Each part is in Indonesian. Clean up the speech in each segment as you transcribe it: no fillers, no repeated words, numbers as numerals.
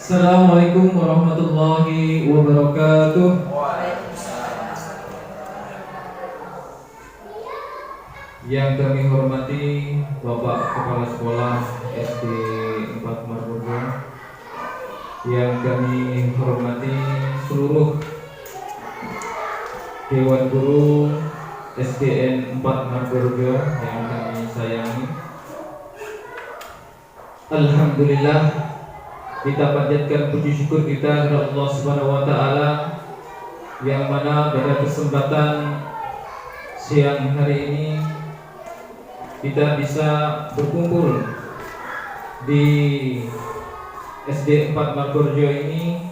Assalamualaikum warahmatullahi wabarakatuh. Yang kami hormati Bapak Kepala Sekolah SD 4 Margojo, yang kami hormati seluruh Dewan Guru SDN 4 Margojo yang kami sayangi. Alhamdulillah, kita panjatkan puji syukur kita kepada Allah Subhanahu wa taala yang mana pada kesempatan siang hari ini kita bisa berkumpul di SD 4 Margojo ini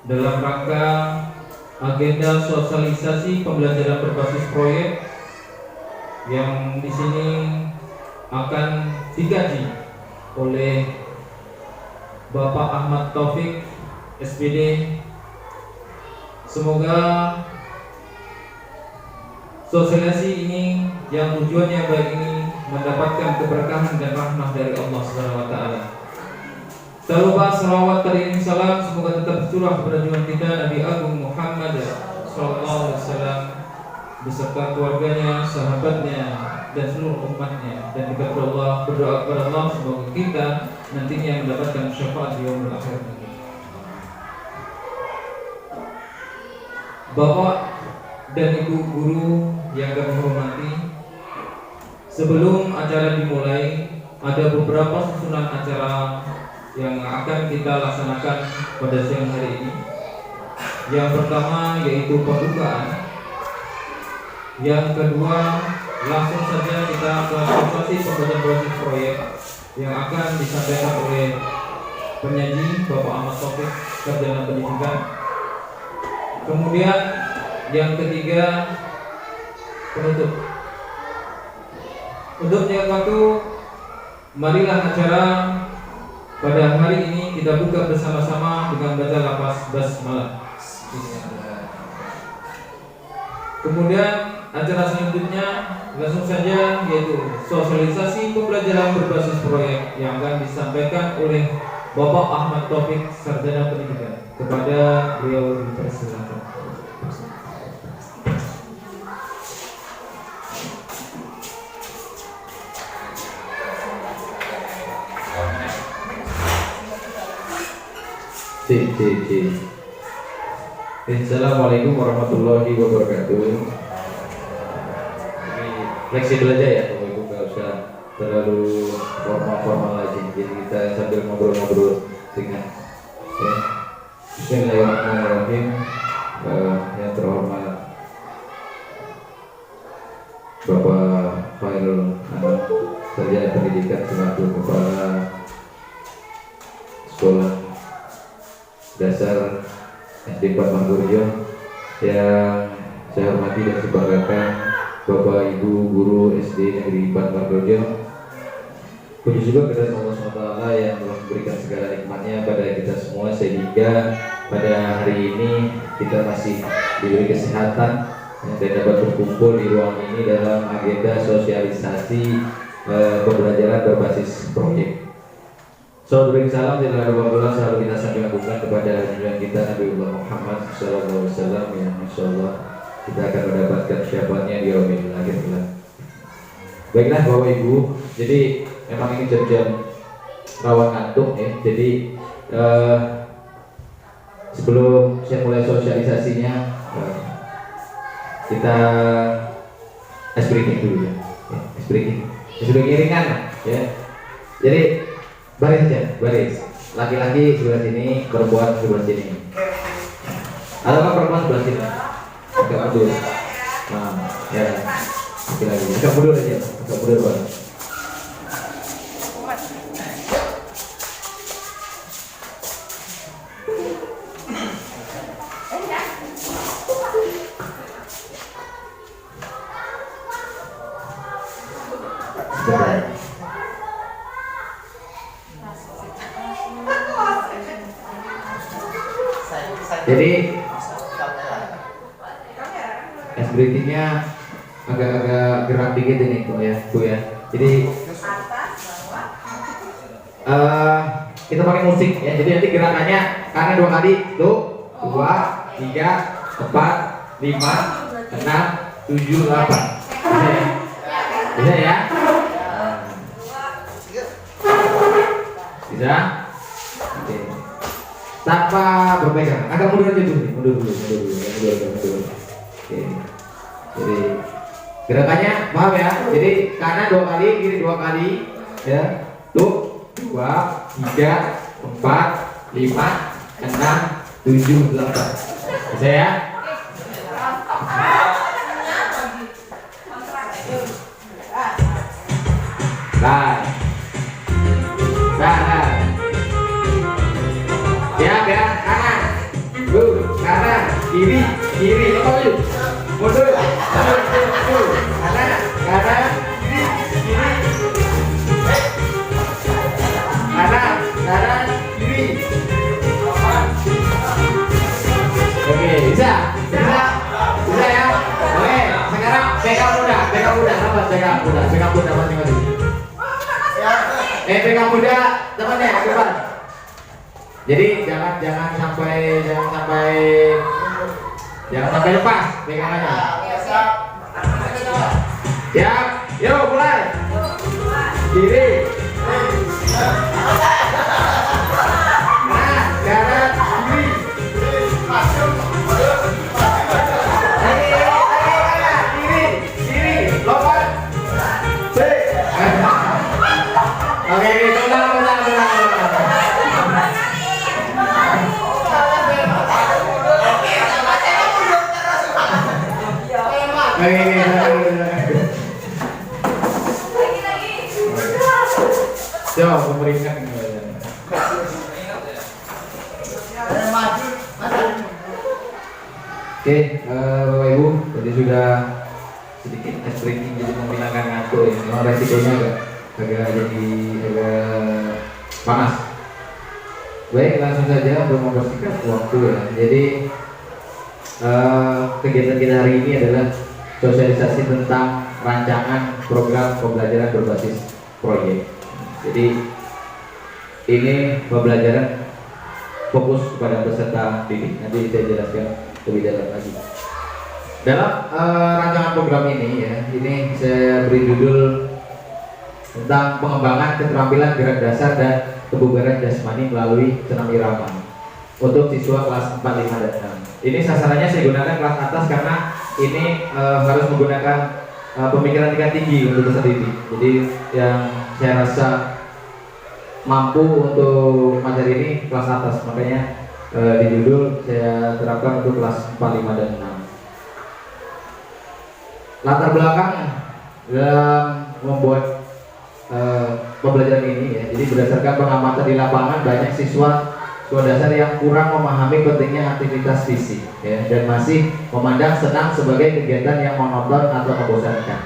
dalam rangka agenda sosialisasi pembelajaran berbasis proyek yang di sini akan dikaji oleh Bapak Ahmad Taufik SPD. Semoga sosialisasi ini yang tujuannya baik ini mendapatkan keberkahan dan rahmah dari Allah Subhanahu wa taala. Tak lupa salawat tariq salam semoga tetap tercurah kepada junjungan kita Nabi Agung Muhammad sallallahu alaihi wasallam beserta keluarganya, sahabatnya, dan seluruh umatnya. Dan kita berdoa kepada Allah semoga kita nantinya mendapatkan syafaat di yaumul akhir nanti. Bapak dan Ibu guru yang kami hormati, sebelum acara dimulai ada beberapa susunan acara yang akan kita laksanakan pada siang hari ini. Yang pertama yaitu pembukaan. Yang kedua, langsung saja kita ke presentasi pembelajaran berbasis proyek yang akan disampaikan oleh penyaji Bapak Ahmad Taufik, Sarjana Pendidikan. Kemudian yang ketiga, penutup. Untuk yang waktu, marilah acara pada hari ini kita buka bersama-sama dengan baca lafaz basmalah. Kemudian acara selanjutnya langsung saja yaitu sosialisasi pembelajaran berbasis proyek yang akan disampaikan oleh Bapak Ahmad Taufik, Sarjana Pendidikan. Kepada beliau dipersilakan. Assalamualaikum warahmatullahi wabarakatuh. Ini fleksibel aja ya, Bapak Ibu, nggak usah terlalu formal lagi. Jadi kita sambil ngobrol-ngobrol ringan. Ya. Bismillahirrahmanirrahim. Yang terhormat Bapak Khairul Anam, Sarjana Pendidikan selaku Kepala Sekolah Dasar SD 4 Margojo, yang saya hormati dan sebanggakan Bapak Ibu guru SD Negeri 4 Margojo. Puji syukur kepada Allah SWT yang telah memberikan segala nikmatnya pada kita semua sehingga pada hari ini kita masih diberi kesehatan dan dapat berkumpul di ruang ini dalam agenda sosialisasi pembelajaran berbasis proyek. Salam salam dan alhamdulillah selalu kita sampaikan kepada junjungan kita Nabi Muhammad sallallahu alaihi wasallam yang insyaallah kita akan mendapatkan syafaatnya di yaumil akhir. Baiklah Bapak Ibu, jadi memang ini jam-jam rawan ngantuk ya. Jadi sebelum saya mulai sosialisasinya kita ice breaking dulu ya. Ice breaking ringan ya. Jadi baris aja, baris. Laki-laki sebelah sini, perempuan sebelah sini. Atau kan perempuan sebelah sini. Agak mundur. Nah, ya. Laki-laki. Agak mundur aja. Agak mundur banget. Jadi es breathingnya agak-agak gerak dikit ini kok ya Bu ya. Jadi kita pakai musik ya. Jadi nanti gerakannya karena 2 kali tuh 2, 3, 4, 5, 6, 7, 8. Bisa ya? Bisa ya? Bisa? Oke. Tanpa berpegang, agak mundur aja dulu, mundur. Oke. Jadi gerakannya paham ya? Jadi kanan 2 kali, kiri 2 kali, ya. Tuh 2, 3, 4, 5, 6, 7, 8. Bisa ya? Baik. Nah. Siap ya, kanan. Kanan, kiri, maju. Mundur. Kanan, kiri. Kanan, kiri. Oke, bisa ya. Oke, sekarang pegang muda, sahabat, pegang muda masing-masing. Pegang muda temannya ke depan. Jadi jangan sampai lepas pegangannya. Siap, yuk mulai. Kiri. Kanan, kiri. Kiri, lompat. Oke, tenang. Coba pemerintah Oke, Bapak Ibu, tadi sudah sedikit stretching jadi menghilangkan ngantuk ya. Memang resikonya agak panas. Baik, langsung saja untuk membersihkan waktu ya. Jadi kegiatan kita hari ini adalah sosialisasi tentang rancangan program pembelajaran berbasis proyek. Jadi ini pembelajaran fokus kepada peserta didik. Nanti saya jelaskan lebih dalam lagi. Dalam rancangan program ini ya, ini saya beri judul tentang pengembangan keterampilan gerak dasar dan kebugaran jasmani melalui senam irama untuk siswa kelas 4, 5, dan 6. Ini sasarannya saya gunakan kelas atas karena ini harus menggunakan pemikiran tingkat tinggi untuk peserta didik. Jadi yang saya rasa mampu untuk materi ini kelas atas, makanya di judul saya terapkan untuk kelas 4, 5, dan 6. Latar belakang dalam membuat pembelajaran ini ya, jadi berdasarkan pengamatan di lapangan, banyak siswa dasar yang kurang memahami pentingnya aktivitas fisik ya, dan masih memandang senam sebagai kegiatan yang monoton atau membosankan.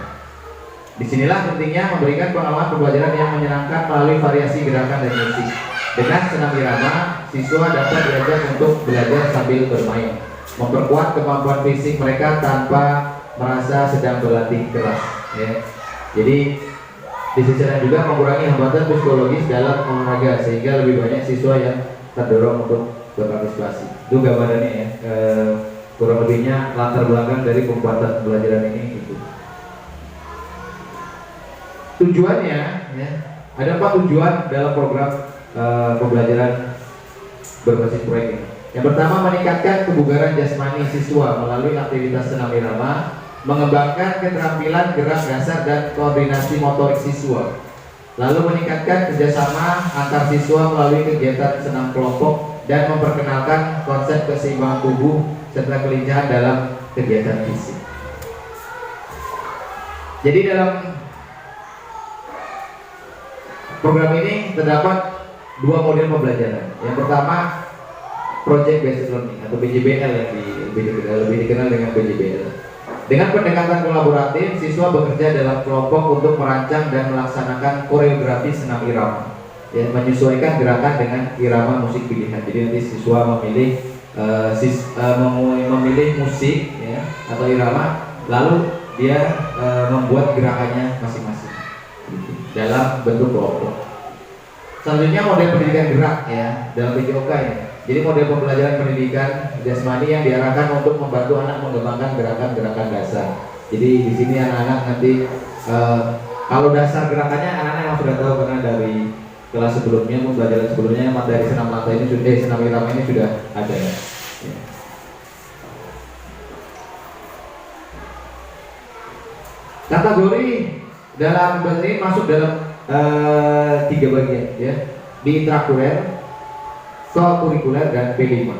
Disinilah pentingnya memberikan pengalaman pembelajaran yang menyenangkan melalui variasi gerakan dan musik. Dengan senam irama, siswa dapat diajak untuk belajar sambil bermain, memperkuat kemampuan fisik mereka tanpa merasa sedang berlatih keras ya. Jadi di sisi lain juga mengurangi hambatan psikologis dalam olahraga sehingga lebih banyak siswa yang terdorong untuk berpartisipasi. Itu gambarannya ya, kurang lebihnya latar belakang dari pembuatan pembelajaran ini gitu. Tujuannya ya, ada 4 tujuan dalam program pembelajaran berbasis proyek ini. Yang pertama, meningkatkan kebugaran jasmani siswa melalui aktivitas senam irama, mengembangkan keterampilan gerak dasar dan koordinasi motorik siswa. Lalu meningkatkan kerjasama antar siswa melalui kegiatan senam kelompok dan memperkenalkan konsep keseimbangan tubuh serta kelincahan dalam kegiatan fisik. Jadi dalam program ini terdapat 2 model pembelajaran. Yang pertama, Project Based Learning atau BJBL yang lebih dikenal dengan BJBL. Dengan pendekatan kolaboratif, siswa bekerja dalam kelompok untuk merancang dan melaksanakan koreografi senam irama, ya, menyesuaikan gerakan dengan irama musik pilihan. Jadi nanti siswa memilih musik ya, atau irama, lalu dia membuat gerakannya masing-masing dalam bentuk kelompok. Selanjutnya model pendidikan gerak ya dalam PJOK ya. Jadi model pembelajaran pendidikan jasmani yang diarahkan untuk membantu anak mengembangkan gerakan-gerakan dasar. Jadi di sini anak-anak nanti kalau dasar gerakannya anak-anak yang sudah tahu karena dari kelas sebelumnya, pembelajaran sebelumnya materi senam lantai ini sudah, senam irama ini sudah ada ya. Kategori dalam bahasa ini masuk dalam 3 bagian ya, di intrakurikuler, kurikuler dan P5.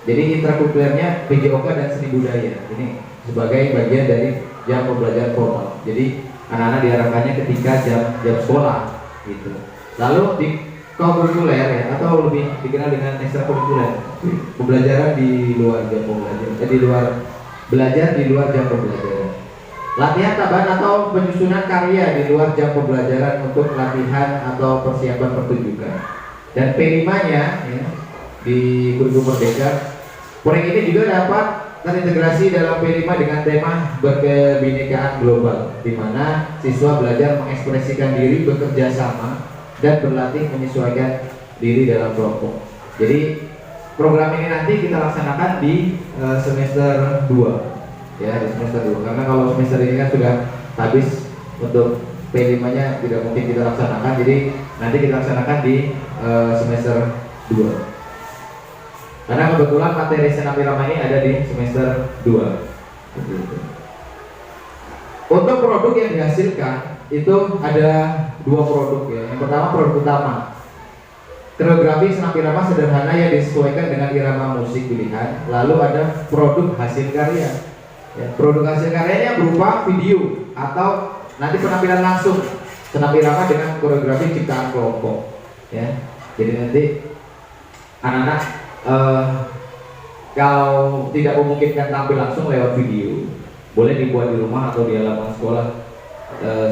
Jadi intrakurikulernya PJOK dan seni budaya ini sebagai bagian dari jam pembelajaran formal. Jadi anak-anak diarahkannya ketika jam sekolah gitu. Lalu di kurikuler ya, atau lebih dikenal dengan ekstrakurikuler, pembelajaran di luar jam pembelajaran, di luar belajar di luar jam pembelajaran. Latihan tambahan atau penyusunan karya di luar jam pembelajaran untuk latihan atau persiapan pertunjukan. Dan P5-nya ya, di kurikulum Merdeka, proyek ini juga dapat terintegrasi dalam P5 dengan tema berkebinekaan global, di mana siswa belajar mengekspresikan diri, bekerja sama, dan berlatih menyesuaikan diri dalam kelompok. Jadi program ini nanti kita laksanakan di semester 2 ya, di semester 2, karena kalau semester ini kan sudah habis untuk P5 nya tidak mungkin kita laksanakan, jadi nanti kita laksanakan di semester 2 karena kebetulan materi senam irama ini ada di semester 2. Untuk produk yang dihasilkan itu ada 2 produk ya. Yang pertama produk utama, koreografi senam irama sederhana yang disesuaikan dengan irama musik pilihan. Lalu ada produk hasil karya ya, produk hasil karyanya berupa video atau nanti penampilan langsung senam irama dengan koreografi ciptaan kelompok ya. Jadi nanti anak-anak kalau tidak memungkinkan tampil langsung lewat video, boleh dibuat di rumah atau di halaman sekolah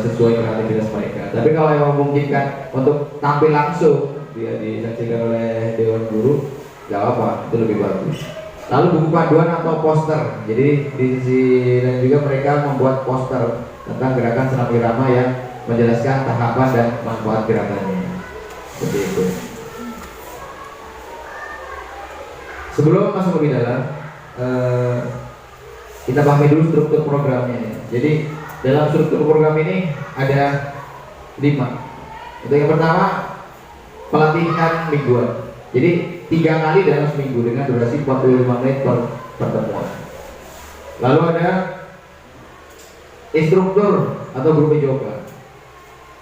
sesuai kreativitas mereka. Tapi kalau yang memungkinkan untuk tampil langsung, dia disaksikan oleh dewan guru, gak apa, itu lebih bagus. Lalu buku panduan atau poster. Jadi di sisi lain juga mereka membuat poster tentang gerakan senam irama yang menjelaskan tahapan dan manfaat gerakannya. Seperti itu. Sebelum masuk lebih dalam, kita pahami dulu struktur programnya ya. Jadi dalam struktur program ini ada 5. Itu yang pertama, pelatihan mingguan. Jadi 3 kali dalam seminggu dengan durasi 45 menit per pertemuan. Lalu ada instruktur atau guru PJOK,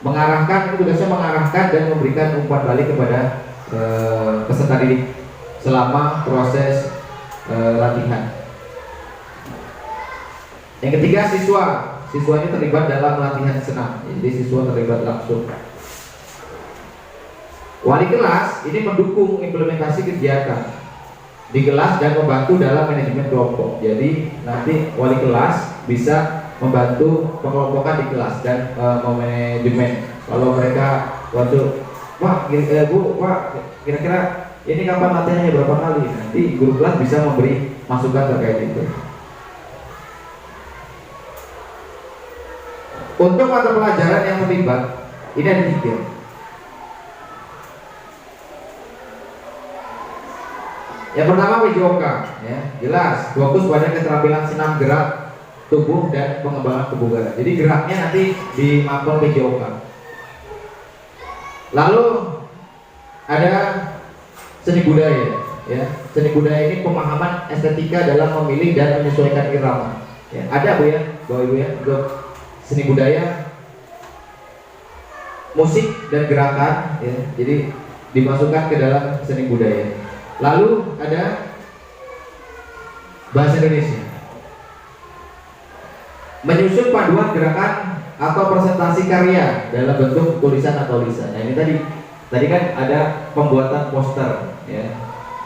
mengarahkan, tugasnya mengarahkan dan memberikan umpan balik kepada peserta didik selama proses latihan. Yang ketiga, siswanya terlibat dalam latihan senam. Jadi siswa terlibat langsung. Wali kelas ini mendukung implementasi kegiatan di kelas dan membantu dalam manajemen kelompok. Jadi nanti wali kelas bisa membantu pengelompokan di kelas dan memanajemen. Kalau mereka waktu Pak, Bu, Pak, kira-kira ini kapan latihannya, berapa kali? Nanti guru kelas bisa memberi masukan terkait itu. Untuk mata pelajaran yang terlibat, ini ada 3. Yang pertama PJOK, ya, jelas fokus pada keterampilan senam gerak tubuh dan pengembangan kebugaran. Jadi geraknya nanti di mapel PJOK. Lalu ada seni budaya, ya. Seni budaya ini pemahaman estetika dalam memilih dan menyesuaikan irama. Ya, ada Bu ya, Bapak Ibu ya, untuk seni budaya, musik dan gerakan, ya. Jadi dimasukkan ke dalam seni budaya. Lalu ada bahasa Indonesia, menyusun panduan gerakan atau presentasi karya dalam bentuk tulisan atau lisan. Nah ini tadi kan ada pembuatan poster ya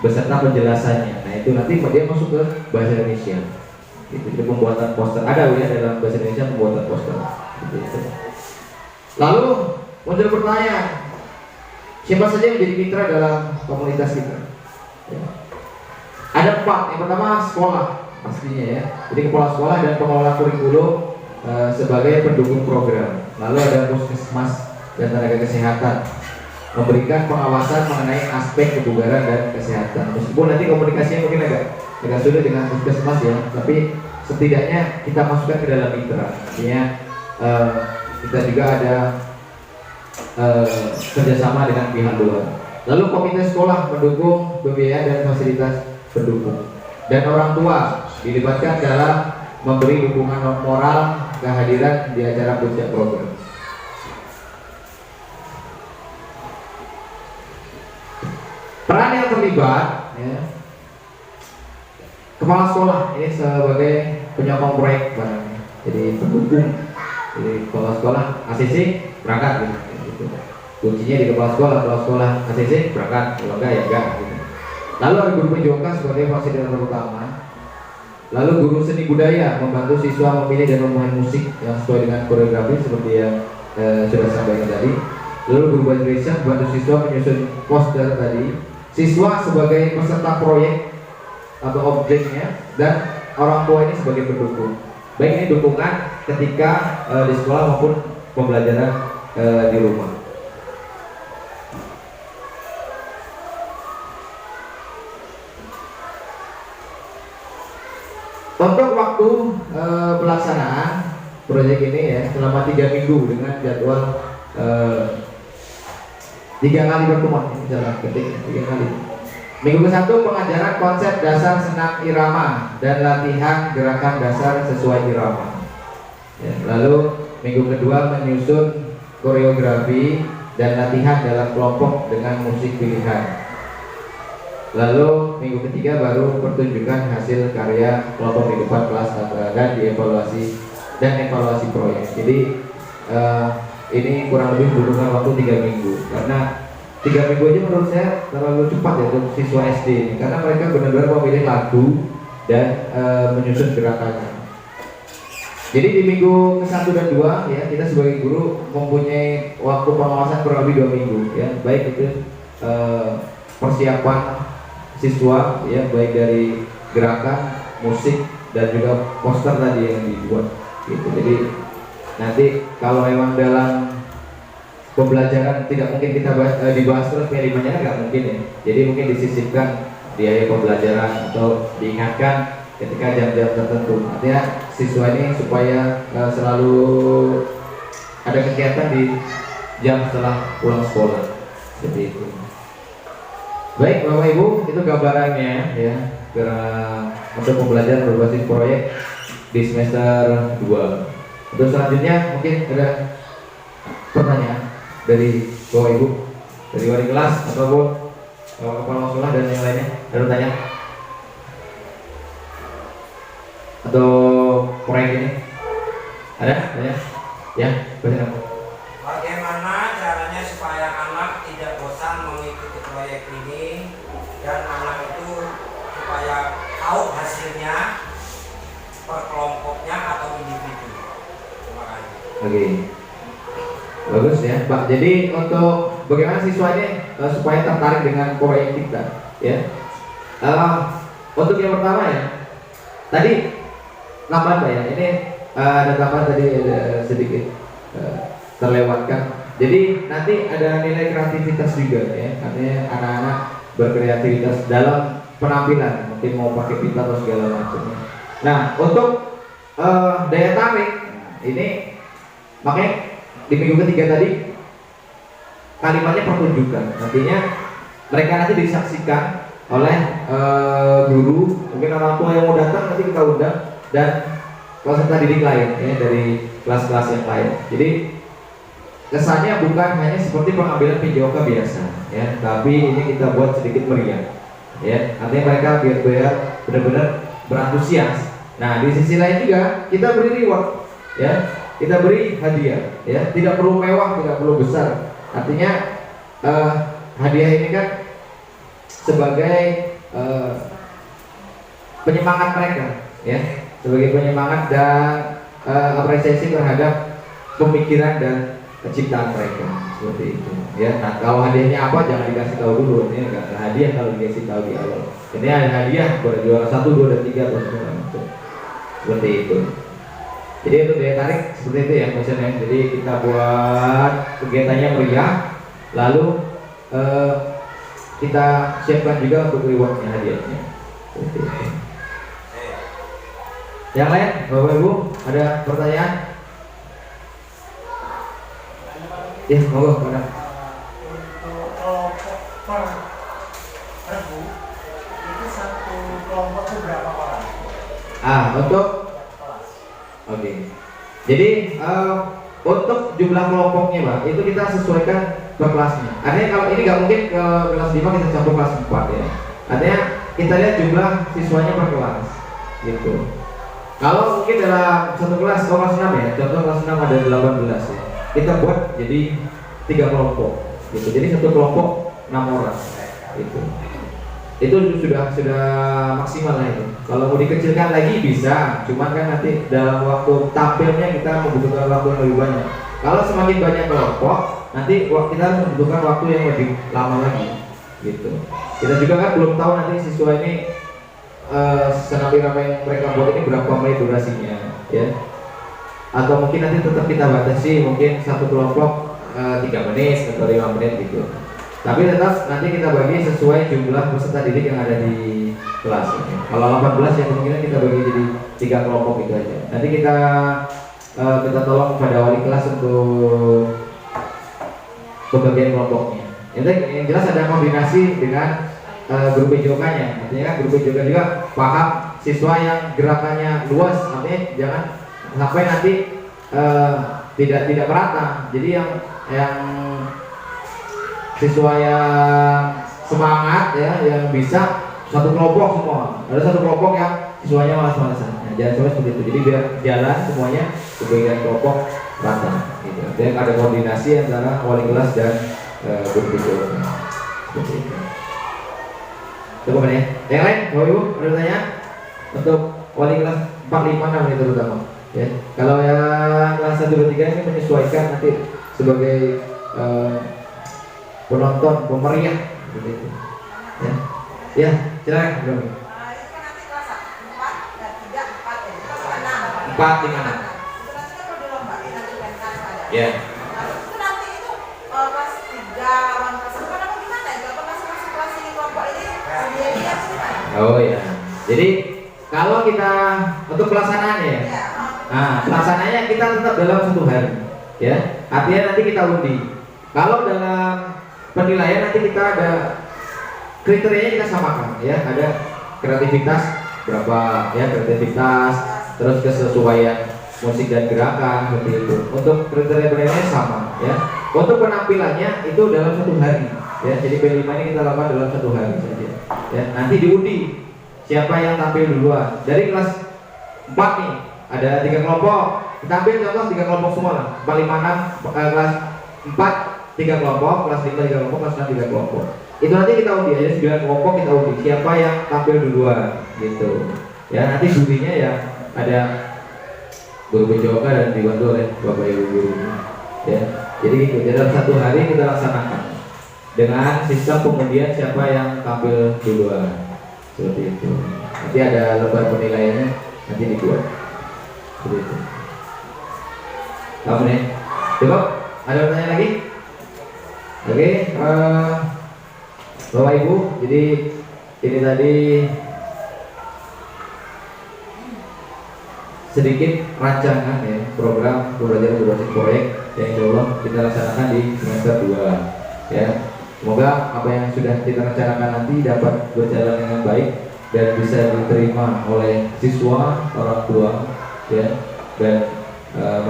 beserta penjelasannya. Nah itu nanti dia masuk ke bahasa Indonesia. Itu pembuatan poster ada ya dalam bahasa Indonesia, pembuatan poster. Gitu. Lalu muncul pertanyaan, siapa saja yang menjadi mitra dalam komunitas kita? Ya. Ada 4. Yang pertama sekolah pastinya ya. Jadi kepala sekolah dan pengelola kurikulum sebagai pendukung program. Lalu ada puskesmas dan tenaga kesehatan memberikan pengawasan mengenai aspek kebugaran dan kesehatan. Meskipun nanti komunikasinya mungkin agak sulit dengan puskesmas ya, tapi setidaknya kita masukkan ke dalam mitra. Artinya kita juga ada kerjasama dengan pihak luar. Lalu komite sekolah mendukung pembiayaan dan fasilitas pendukung, dan orang tua dilibatkan dalam memberi dukungan moral kehadiran di acara puncak program. Peran yang terlibat ya, kepala sekolah ini sebagai penyokong proyek barangnya, jadi pendukung. Jadi kepala sekolah ACC berangkat gitu. Kuncinya di kepala sekolah ACC berangkat, kalau enggak ya enggak gitu. Lalu ada guru PJOK sebagai fasilitator utama. Lalu guru seni budaya membantu siswa memilih dan memainkan musik yang sesuai dengan koreografi seperti yang sudah saya sampaikan tadi. Lalu guru bahasa Indonesia membantu siswa menyusun poster tadi. Siswa sebagai peserta proyek atau objeknya, dan orang tua ini sebagai pendukung. Baik ini dukungan ketika di sekolah maupun pembelajaran di rumah. Untuk waktu pelaksanaan proyek ini ya selama 3 minggu dengan jadwal 3 kali pertemuan, jalan ketik 3 kali. Minggu ke-1 pengajaran konsep dasar senam irama dan latihan gerakan dasar sesuai irama. Ya, lalu minggu kedua menyusun koreografi dan latihan dalam kelompok dengan musik pilihan. Lalu minggu ketiga baru pertunjukan hasil karya kelompok di depan kelas dan dievaluasi dan evaluasi proyek. Jadi ini kurang lebih membutuhkan waktu 3 minggu, karena 3 minggu aja menurut saya terlalu cepat ya untuk siswa SD ini, karena mereka benar-benar memilih lagu dan menyusun gerakannya. Jadi di minggu ke-1 dan 2 ya kita sebagai guru mempunyai waktu pengawasan kurang lebih 2 minggu ya, baik itu persiapan siswa ya, baik dari gerakan, musik, dan juga poster tadi yang dibuat gitu. Jadi nanti kalau memang dalam pembelajaran tidak mungkin kita dibahas terus P5-nya nggak mungkin ya. Jadi mungkin disisipkan di akhir pembelajaran atau diingatkan ketika jam-jam tertentu. Artinya siswa ini supaya selalu ada kegiatan di jam setelah pulang sekolah seperti itu. Baik Bapak Ibu, itu gambarannya ya untuk pembelajaran berbasis proyek di semester 2. Untuk selanjutnya mungkin ada pertanyaan dari Bapak Ibu, dari wali kelas ataupun kepala sekolah dan yang lainnya. Ada pertanyaan atau proyek ini? Ada? Ya, pertanyaan. Bagaimana caranya supaya anak tidak bosan mengikuti proyek ini dan anak itu supaya tahu hasilnya per kelompoknya atau individu? Terima kasih. Oke, bagus ya Pak. Jadi untuk bagaimana siswa ini supaya tertarik dengan proyek kita ya. Untuk yang pertama ya, tadi tambahan Pak ya, ini ada tambahan tadi ada sedikit terlewatkan. Jadi nanti ada nilai kreativitas juga ya, artinya anak-anak berkreativitas dalam penampilan, mungkin mau pakai pita atau segala macamnya. Nah untuk daya tarik ini makanya di minggu ketiga tadi kalimatnya pertunjukan, artinya mereka nanti disaksikan oleh guru, mungkin orang tua yang mau datang nanti kita undang, dan peserta didik lain ya dari kelas-kelas yang lain. Jadi kesannya bukan hanya seperti pengambilan PJOK biasa ya, tapi ini kita buat sedikit meriah ya, artinya mereka biar benar-benar berantusias. Nah di sisi lain juga kita beri reward ya, kita beri hadiah ya, tidak perlu mewah, tidak perlu besar, artinya hadiah ini kan sebagai penyemangat mereka ya, sebagai penyemangat dan apresiasi terhadap pemikiran dan ciptaan mereka seperti itu ya. Nah kalau hadiahnya apa jangan dikasih tahu dulu, ini enggak ada hadiah kalau dikasih tahu di awal. Ini ada hadiah buat juara 1, 2, dan 3 atau segala macam seperti itu. Jadi untuk daya tarik seperti itu ya maksudnya. Jadi kita buat kegiatannya meriah, lalu eh, kita siapkan juga untuk rewardnya, hadiahnya. Yang lain, Bapak Ibu, ada pertanyaan? Ya, monggo, mana? Untuk kelompok per regu itu satu kelompok itu berapa orang? Untuk Kelas. oke. Jadi untuk jumlah kelompoknya, Pak, itu kita sesuaikan per kelasnya. Artinya kalau ini nggak mungkin ke kelas 5 kita campur kelas 4 ya. Artinya kita lihat jumlah siswanya per kelas, gitu. Kalau mungkin dalam satu kelas, kelas 6 ya, contoh kelas 6 ada 18 ya. Kita buat jadi 3 kelompok, gitu. Jadi satu kelompok 6 orang, gitu. Itu sudah maksimal lah itu. Kalau mau dikecilkan lagi bisa, cuman kan nanti dalam waktu tampilnya kita membutuhkan waktu yang lebih banyak. Kalau semakin banyak kelompok, nanti kita harus membutuhkan waktu yang lebih lama lagi, gitu. Kita juga kan belum tahu nanti siswa ini senam irama yang mereka buat ini berapa menit durasinya, ya. Atau mungkin nanti tetap kita batasi, mungkin satu kelompok 3 menit atau 5 menit gitu. Tapi tetap nanti kita bagi sesuai jumlah peserta didik yang ada di kelas. Kalau 18 ya kemungkinan kita bagi jadi 3 kelompok gitu aja. Nanti kita tolong kepada wali kelas untuk pembagian kelompoknya. Yang jelas ada koordinasi dengan guru PJOK-nya. Artinya kan guru PJOK juga paham siswa yang gerakannya luas. Artinya jangan sampai nanti tidak merata. Jadi yang siswa yang semangat ya, yang bisa satu kelompok semua. Ada satu kelompok yang siswanya malas-malasan. Nah, jangan sampai seperti itu. Jadi biar jalan semuanya ke bagian kelompok rata. Gitu. Dan ada koordinasi antara wali kelas dan guru PJOK. Seperti itu. Cukup ya. Yang lain, Bapak Ibu, ada pertanyaan untuk wali kelas 4, 5, 6 ini terutama. Ya. Kalau yang kelas 1, 2, 3 ini menyesuaikan nanti sebagai penonton, pemeriah seperti itu. Ya, ya, silakan. Itu kan nanti kelas 4 dan 3, 4 ya. Itu kan 6. 4, 5, 6. Itu nanti kan perlu dilombain nanti pentas ada. Ya. Nah, itu nanti itu kelas 3 lawan kelas 4 apa gimana ya? Kalau masing-masing kelas ini kelompok ini sendiri gimana? Oh ya. Jadi kalau kita untuk pelaksanaannya ya. Ya. Nah, pelaksanaannya kita tetap dalam 1 hari. Ya. Artinya nanti kita undi. Kalau dalam penilaian nanti kita ada kriterianya, kita samakan ya, ada kreativitas berapa ya, kreativitas, terus kesesuaian musik dan gerakan seperti itu. Untuk kriteria penilaiannya sama ya. Untuk penampilannya itu dalam 1 hari ya. Jadi P5 ini kita lakukan dalam 1 hari saja ya. Nanti diundi siapa yang tampil duluan. Dari kelas 4 nih ada 3 kelompok, kita ambil contoh 3 kelompok semua lah. 4, 5, 6 kelas 4 3 kelompok, kelas 5 3 kelompok, kelas 6 3 kelompok. Itu nanti kita undi aja 9 kelompok, kita undi siapa yang tampil duluan gitu. Ya nanti jurinya ya ada guru PJOK dan dibantu oleh Bapak Ibu guru. Ya. Jadi gitu. Jadi dalam 1 hari kita laksanakan dengan sistem pengundian siapa yang tampil duluan. Seperti itu. Nanti ada lembar penilaiannya nanti dibuat. Seperti itu. Kamu nih. Cukup? Ada pertanyaan lagi? Oke, Bapak Ibu, jadi ini tadi sedikit rancangan ya program pembelajaran berbasis proyek yang insya Allah kita laksanakan di semester 2 ya. Semoga apa yang sudah kita rencanakan nanti dapat berjalan dengan baik dan bisa diterima oleh siswa, orang tua ya, dan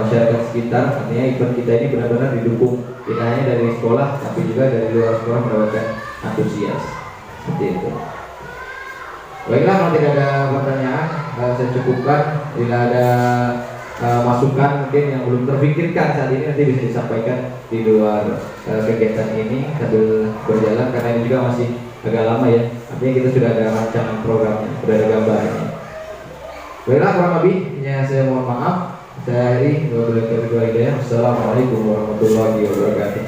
masyarakat sekitar. Artinya event kita ini benar-benar didukung tidak hanya dari sekolah tapi juga dari luar sekolah mendapatkan antusias seperti itu. Baiklah, kalau tidak ada pertanyaan saya cukupkan. Bila ada masukan mungkin yang belum terpikirkan saat ini nanti bisa disampaikan di luar kegiatan ini sambil berjalan, karena ini juga masih agak lama ya. Artinya kita sudah ada rancangan programnya, sudah ada gambarnya. Baiklah, kurang lebihnya saya mohon maaf. Saya Heri, Wassalamualaikum warahmatullahi wabarakatuh.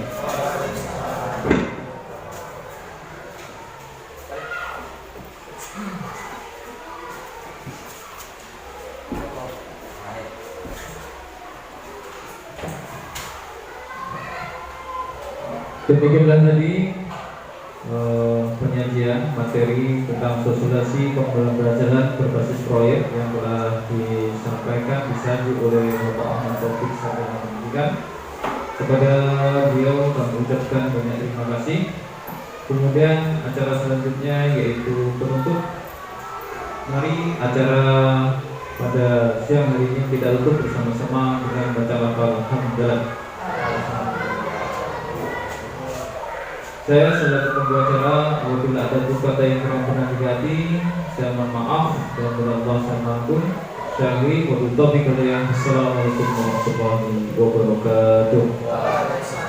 Demikianlah tadi penyajian materi tentang sosialisasi pembelajaran berbasis proyek yang telah disampaikan disaji oleh Bapak Ahmad Taufik Sarjana Pendidikan. Kepada beliau kami ucapkan banyak terima kasih. Kemudian acara selanjutnya yaitu penutup. Mari acara pada siang hari ini kita tutup bersama-sama dengan baca lafal hamdalah. Saya selaku pembawa acara, apabila ada kata yang kurang pernah digati, saya mohon maaf dan Allah saya ampun. Syahri wa billahi. Assalamualaikum warahmatullahi wabarakatuh.